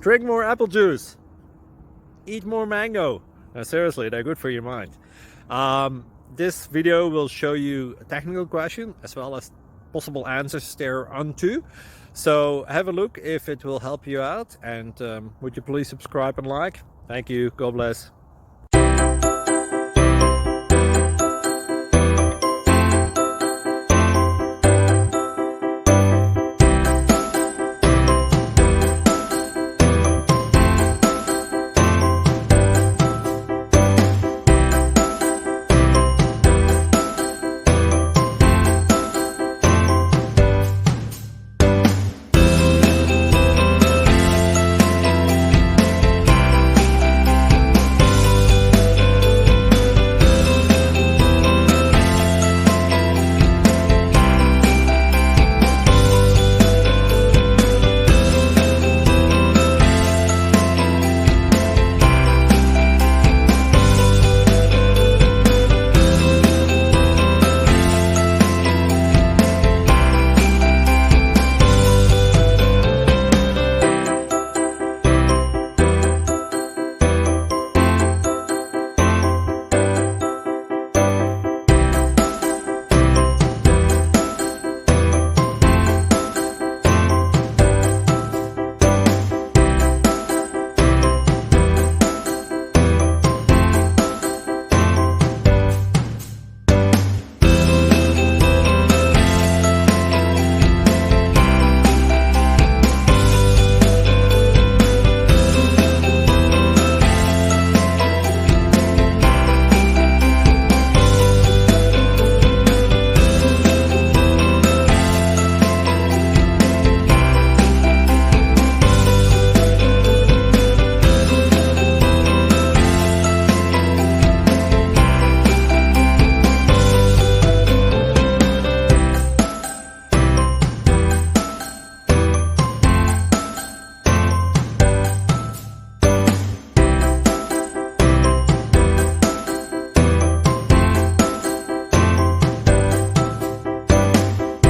Drink more apple juice. Eat more mango. Seriously, they're good for your mind. This video will show you a technical question as well as possible answers thereunto. So have a look if it will help you out, and would you please subscribe and like? Thank you. God bless.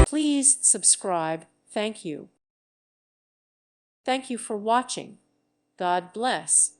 Please subscribe. Thank you. Thank you for watching. God bless.